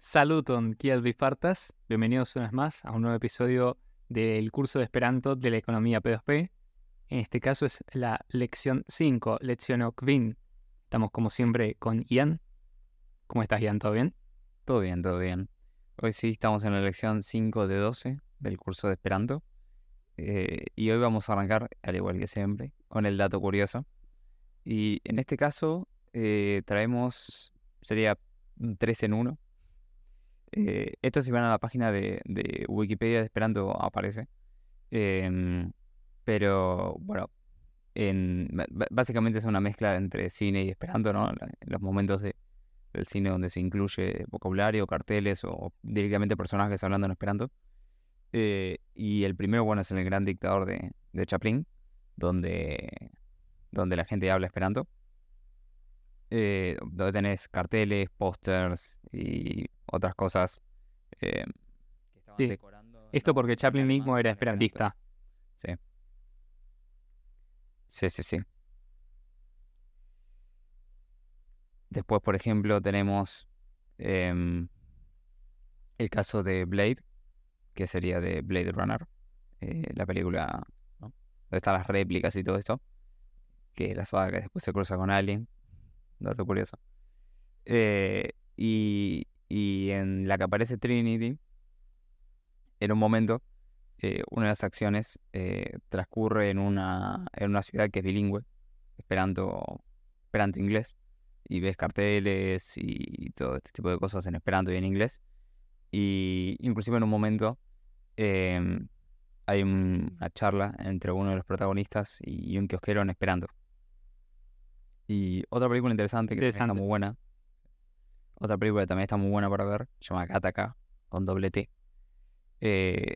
Saluton, kiel vi fartas? Bienvenidos una vez más a un nuevo episodio del curso de Esperanto de la economía P2P. En este caso es la lección 5, lecciono kvin. Estamos como siempre con Ian. ¿Cómo estás, Ian? ¿Todo bien? Todo bien, todo bien. Hoy sí estamos en la lección 5 de 12 del curso de Esperanto. Y hoy vamos a arrancar, al igual que siempre, con el dato curioso. Y en este caso traemos, sería un 3 en 1. Esto si van a la página de Wikipedia de Esperanto aparece. Em, pero bueno, básicamente es una mezcla entre cine y Esperanto, ¿no? Los momentos del cine donde se incluye vocabulario, carteles o directamente personajes hablando en Esperanto. Y el primero, bueno, es El Gran Dictador de Chaplin, donde la gente habla Esperanto. Donde tenés carteles, pósters y otras cosas que estaban Sí. decorando Esto porque en Chaplin alemán mismo era en Esperanto. esperantista. Sí, sí, sí, sí. Después, por ejemplo, tenemos em, el caso de Blade, que sería de Blade Runner, la película, ¿no? Donde están las réplicas y todo esto, que es la saga que después se cruza con Alien, dato curioso. Y en la que aparece Trinity, en un momento, una de las acciones transcurre en una ciudad que es bilingüe, esperanto inglés, y ves carteles y todo este tipo de cosas en esperanto y en inglés. Y inclusive en un momento em, hay una charla entre uno de los protagonistas y un kiosquero en esperanto. Y otra película interesante que también está Interesante. muy buena, otra película que también está muy buena para ver, se llama Gattaca, con doble T. Eh,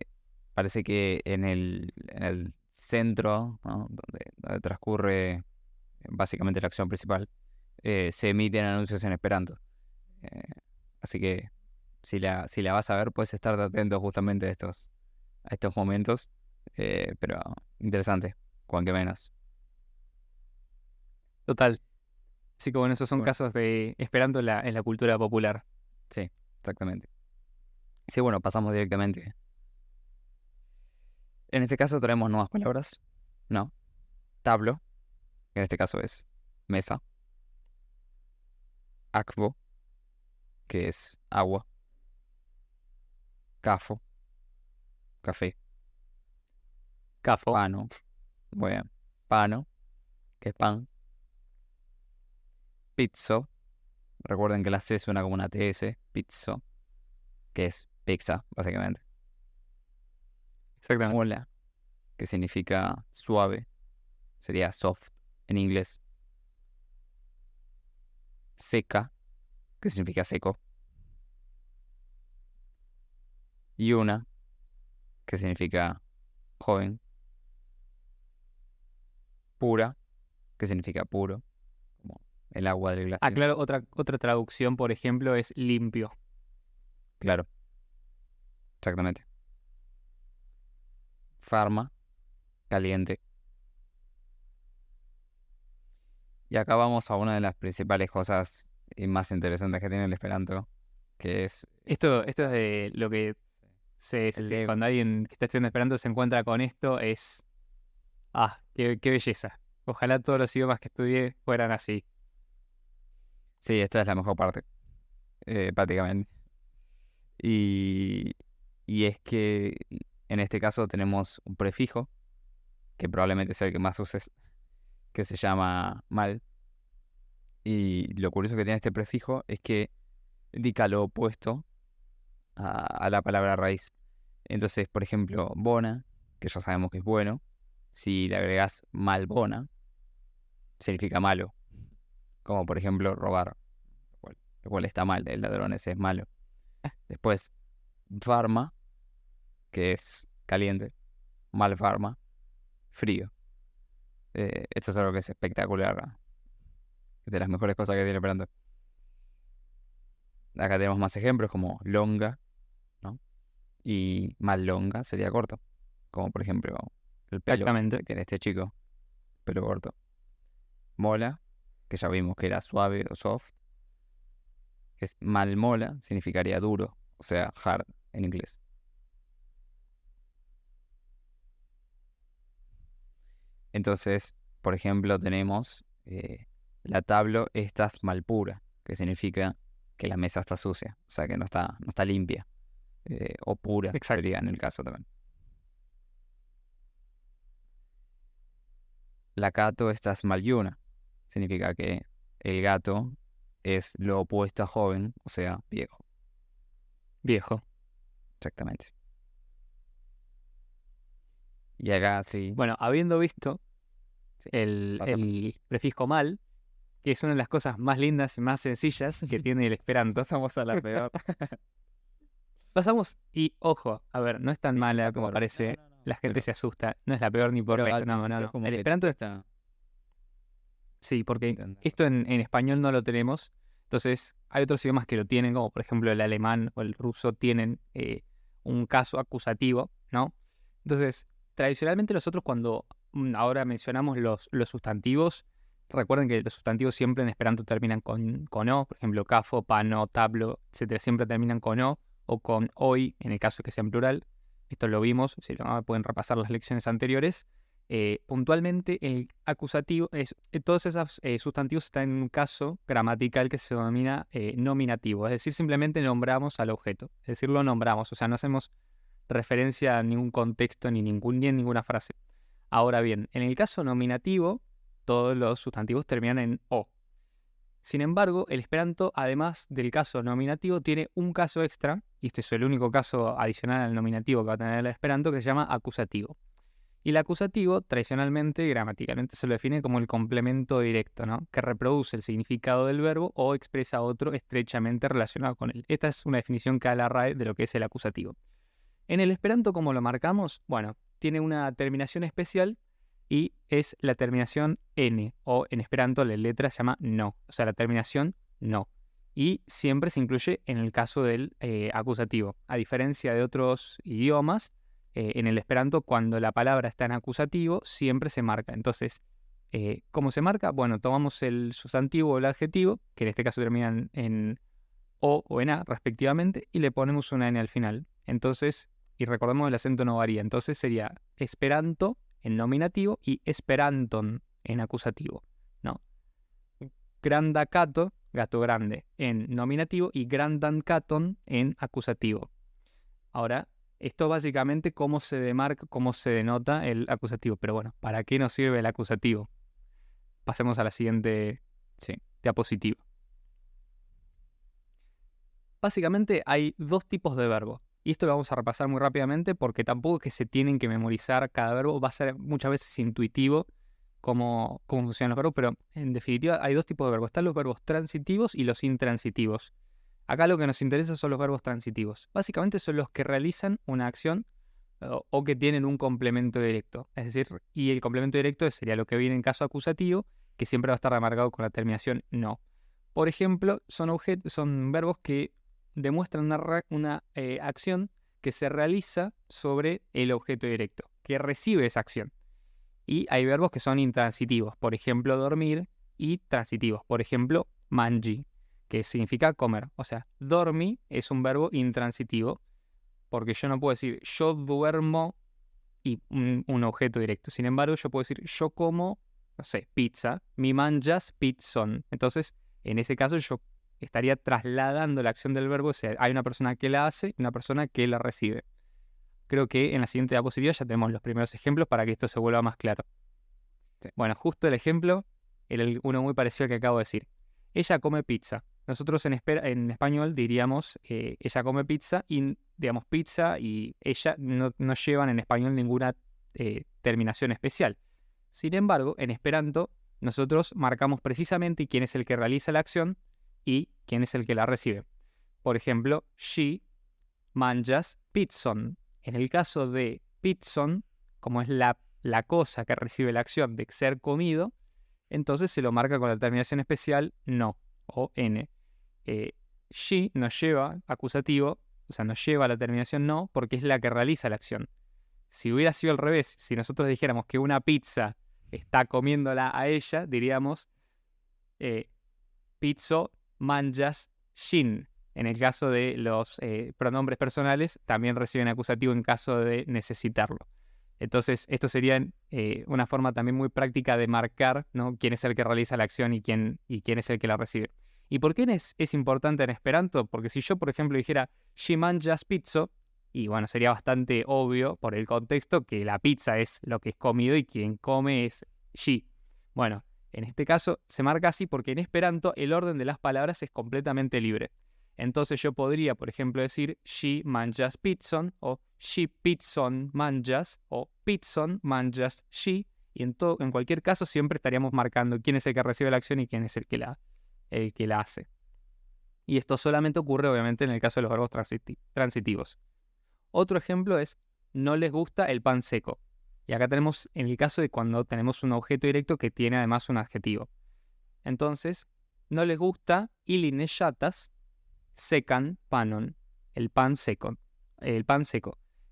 Parece que en el centro, ¿no? donde transcurre básicamente la acción principal, se emiten anuncios en esperanto. Eh, Así que si la vas a ver, puedes estar atento justamente a estos momentos. Pero interesante, cuan que menos. Total. Así que bueno, esos Y son bueno, casos de esperanto en la cultura popular. sí, exactamente. Sí, bueno, pasamos directamente. En este caso traemos nuevas palabras. No. Tablo, que en este caso es mesa. Akvo, que es agua. Cafo, café. Cafo. Pano, bueno, pano, que es pan. Pizzo, recuerden que la C suena como una TS. Pizzo, que es pizza, básicamente. Exactamente. Mola, que significa suave, sería soft en inglés. Seca, que significa seco. Y una, que significa joven. Pura, que significa puro, como el agua del Ah, glaciar. claro, otra traducción, por ejemplo, es limpio. Claro, exactamente. Farma, caliente. Y acá vamos a una de las principales cosas y más interesantes que tiene el Esperanto, que es Esto es de lo que el cuando alguien que está estudiando esperanto se encuentra con esto es... Ah, qué belleza. Ojalá todos los idiomas que estudié fueran así. Sí, esta es la mejor parte, prácticamente. Y, y es que en este caso tenemos un prefijo, que probablemente sea el que más uses, que se llama mal. Y lo curioso que tiene este prefijo es que indica lo opuesto a la palabra raíz. Entonces, por ejemplo, bona, que ya sabemos que es bueno, si le agregas malbona, significa malo. Como por ejemplo robar, lo cual está mal, el ladrón ese es malo. Después, farma, que es caliente, malfarma, frío. Esto es algo que es espectacular, es de las mejores cosas que tiene Esperanto. Acá tenemos más ejemplos como longa, ¿no? Y mal longa sería corto, como por ejemplo el pelo Exactamente. que tiene este chico, pelo corto. Mola, que ya vimos que era suave o soft. que es malmola, significaría duro, o sea, hard en inglés. Entonces, por ejemplo, tenemos la tabla estás malpura, que significa que la mesa está sucia, o sea, que no está limpia, o pura, Exacto. sería en el caso también. La gato estás malyuna, significa que el gato es lo opuesto a joven, o sea, viejo, Viejo. exactamente. Y acá sí, Bueno, habiendo visto sí, el pasamos. prefijo mal, que es una de las cosas más lindas y más sencillas que tiene el Esperanto, Pasamos a la peor. pasamos y, ojo, a ver, no es tan Sí, mala la como peor. parece, No. la gente se asusta, no es la peor ni por Pero lejos, al no, principio es como El que Esperanto está sí, porque intentando. esto en español no lo tenemos, entonces hay otros idiomas que lo tienen, como por ejemplo el alemán o el ruso tienen un caso acusativo, ¿no? Entonces, tradicionalmente nosotros cuando ahora mencionamos los sustantivos, recuerden que los sustantivos siempre en esperanto terminan con o, por ejemplo, cafo, pano, tablo, etcétera, siempre terminan con o con oi, en el caso de que sea en plural. Esto lo vimos, si no, pueden repasar las lecciones anteriores. Puntualmente el acusativo todos esos sustantivos están en un caso gramatical que se denomina nominativo, es decir, simplemente nombramos al objeto, es decir, lo nombramos, o sea, no hacemos referencia a ningún contexto ni en ninguna frase. Ahora bien, en el caso nominativo, todos los sustantivos terminan en o. Sin embargo, el Esperanto, además del caso nominativo, tiene un caso extra, y este es el único caso adicional al nominativo que va a tener el Esperanto, que se llama acusativo. Y el acusativo, tradicionalmente, gramaticalmente, se lo define como el complemento directo, ¿no? Que reproduce el significado del verbo o expresa otro estrechamente relacionado con él. Esta es una definición que da la RAE de lo que es el acusativo. En el Esperanto, ¿cómo lo marcamos? Bueno, tiene una terminación especial y es la terminación N, o en Esperanto la letra se llama no, o sea, la terminación no. Y siempre se incluye en el caso del acusativo. A diferencia de otros idiomas, en el Esperanto, cuando la palabra está en acusativo, siempre se marca. Entonces, ¿cómo se marca? Bueno, tomamos el sustantivo o el adjetivo, que en este caso terminan en o en a respectivamente, y le ponemos una n al final. Entonces, y recordemos el acento no varía, entonces sería Esperanto en nominativo y Esperanton en acusativo, ¿no? Grandacato, gato grande, en nominativo y Grandancaton en acusativo. Ahora, esto básicamente cómo se demarca, cómo se denota el acusativo. Pero bueno, ¿para qué nos sirve el acusativo? Pasemos a la siguiente diapositiva. Básicamente hay dos tipos de verbo. Y esto lo vamos a repasar muy rápidamente porque tampoco es que se tienen que memorizar cada verbo. Va a ser muchas veces intuitivo cómo funcionan los verbos, pero en definitiva hay dos tipos de verbos. Están los verbos transitivos y los intransitivos. Acá lo que nos interesa son los verbos transitivos. Básicamente son los que realizan una acción o que tienen un complemento directo. Es decir, y el complemento directo sería lo que viene en caso acusativo, que siempre va a estar remarcado con la terminación no. Por ejemplo, son verbos que demuestran una acción que se realiza sobre el objeto directo, que recibe esa acción. Y hay verbos que son intransitivos, por ejemplo, dormir, y transitivos, por ejemplo, mangi, que significa comer. O sea, dormi es un verbo intransitivo, porque yo no puedo decir yo duermo y un objeto directo. Sin embargo, yo puedo decir yo como, no sé, pizza, mi manjas pizzon. Entonces, en ese caso yo estaría trasladando la acción del verbo, o sea, hay una persona que la hace y una persona que la recibe. Creo que en la siguiente diapositiva ya tenemos los primeros ejemplos para que esto se vuelva más claro. Sí. Bueno, justo el ejemplo era uno muy parecido al que acabo de decir. Ella come pizza. Nosotros en español diríamos ella come pizza y, digamos, pizza y ella no llevan en español ninguna terminación especial. Sin embargo, en Esperanto, nosotros marcamos precisamente quién es el que realiza la acción y quién es el que la recibe. Por ejemplo, she manjas pizzon. En el caso de pizzon, como es la cosa que recibe la acción de ser comido, entonces se lo marca con la terminación especial no o n. She nos lleva acusativo, o sea, nos lleva la terminación no porque es la que realiza la acción. Si hubiera sido al revés, si nosotros dijéramos que una pizza está comiéndola a ella, diríamos pizzo manjas shin. En el caso de los pronombres personales, también reciben acusativo en caso de necesitarlo. Entonces, esto sería una forma también muy práctica de marcar, ¿no?, quién es el que realiza la acción y quién es el que la recibe. ¿Y por qué es importante en Esperanto? Porque si yo, por ejemplo, dijera "Ŝi manĝas pizzo", y bueno, sería bastante obvio por el contexto que la pizza es lo que es comido y quien come es "ŝi". Bueno, en este caso se marca así porque en Esperanto el orden de las palabras es completamente libre. Entonces yo podría, por ejemplo, decir "ŝi manĝas pizzon" o "ŝi pizzon manĝas" o "pizzon manĝas ŝi", y en cualquier caso siempre estaríamos marcando quién es el que recibe la acción y quién es el que la hace. Y esto solamente ocurre, obviamente, en el caso de los verbos transitivos. Otro ejemplo es "no les gusta el pan seco". Y acá tenemos en el caso de cuando tenemos un objeto directo que tiene además un adjetivo. Entonces, "no les gusta ili ne ŝatas secan panon", el pan seco.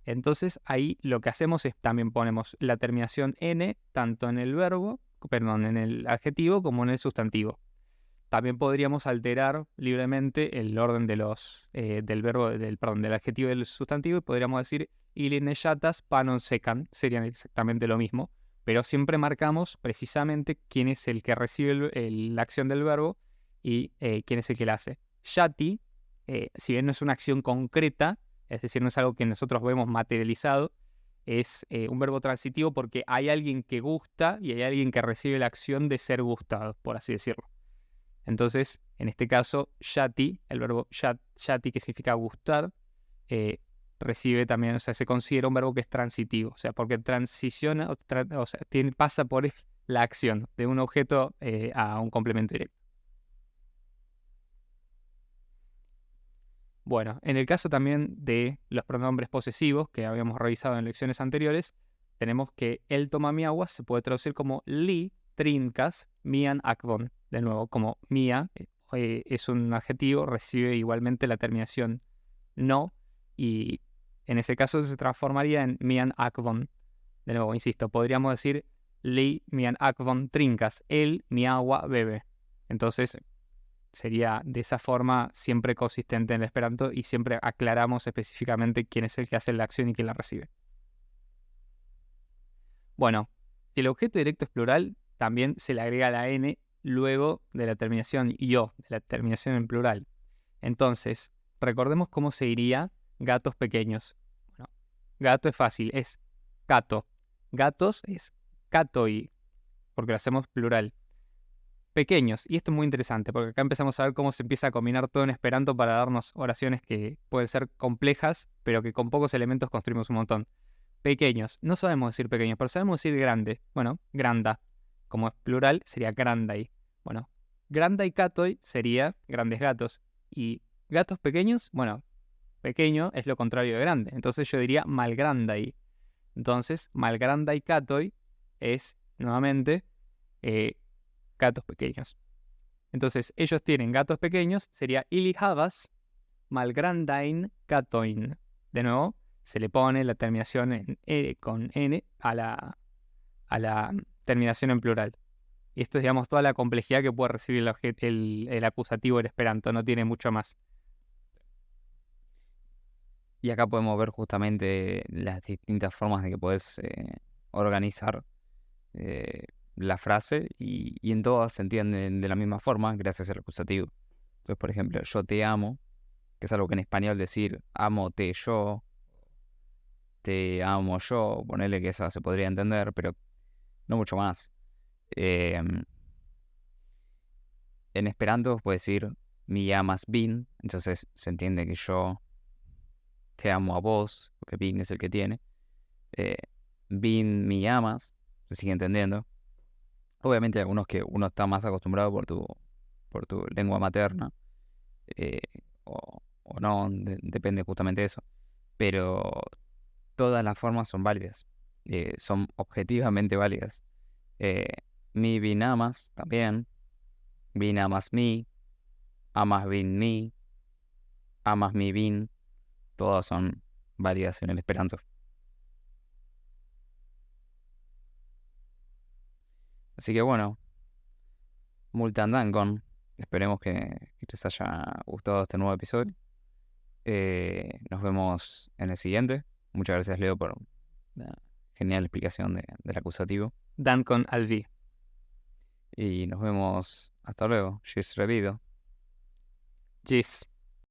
Entonces ahí lo que hacemos es también ponemos la terminación "n" tanto en en el adjetivo como en el sustantivo. También podríamos alterar libremente el orden de del adjetivo y del sustantivo, y podríamos decir "ili ne ŝatas panon secan", serían exactamente lo mismo, pero siempre marcamos precisamente quién es el que recibe la acción del verbo y quién es el que la hace. Ŝati, si bien no es una acción concreta, es decir, no es algo que nosotros vemos materializado, es un verbo transitivo porque hay alguien que gusta y hay alguien que recibe la acción de ser gustado, por así decirlo. Entonces, en este caso, ŝati, el verbo ŝati, que significa gustar, recibe también, o sea, se considera un verbo que es transitivo, o sea, porque transiciona, pasa por la acción de un objeto a un complemento directo. Bueno, en el caso también de los pronombres posesivos que habíamos revisado en lecciones anteriores, tenemos que "él toma mi agua" se puede traducir como "li trinkas mian akvon". De nuevo, como mia es un adjetivo, recibe igualmente la terminación "no", y en ese caso se transformaría en mian akvon. De nuevo, insisto, podríamos decir "li mian akvon trinkas", él mi agua bebe. Entonces sería de esa forma siempre consistente en el Esperanto y siempre aclaramos específicamente quién es el que hace la acción y quién la recibe. Bueno, si el objeto directo es plural, también se le agrega la "n" luego de la terminación "io", de la terminación en plural. Entonces, recordemos cómo se diría gatos pequeños. Bueno, gato es fácil, es gato. Gatos es katoi, porque lo hacemos plural. Pequeños, y esto es muy interesante, porque acá empezamos a ver cómo se empieza a combinar todo en Esperanto para darnos oraciones que pueden ser complejas, pero que con pocos elementos construimos un montón. Pequeños, no sabemos decir pequeños, pero sabemos decir grande. Bueno, granda, como es plural, sería grandai. Bueno, grandai katoi sería grandes gatos, y gatos pequeños, bueno, pequeño es lo contrario de grande, entonces yo diría malgrandai. Entonces, malgrandai katoi es, nuevamente, gatos pequeños. Entonces, ellos tienen gatos pequeños, sería ili havas malgrandain katoin. De nuevo, se le pone la terminación con "n" a la terminación en plural. Y esto es, digamos, toda la complejidad que puede recibir el acusativo del Esperanto, no tiene mucho más. Y acá podemos ver justamente las distintas formas de que puedes organizar la frase y en todas se entienden de la misma forma gracias al acusativo. Entonces, por ejemplo, "yo te amo", que es algo que en español decir "amote yo", "te amo yo", ponerle que eso se podría entender, pero no mucho más. En Esperanto puede decir "mi amas bin", entonces se entiende que yo te amo a vos, porque bin es el que tiene. Bin mi amas, se sigue entendiendo. Obviamente hay algunos que uno está más acostumbrado por tu lengua materna, eh, o no, depende justamente de eso. Pero todas las formas son válidas, son objetivamente válidas. Eh, Mi bin amas también, bin amas mi, amas bin mi, amas mi bin, todas son válidas en el Esperanto. Así que bueno, multan dankon. esperemos que les haya gustado este nuevo episodio. Nos vemos en el siguiente. Muchas gracias, Leo, por la genial explicación del acusativo. Dan con Alvi. Y nos vemos hasta luego. Gis revido. Gis.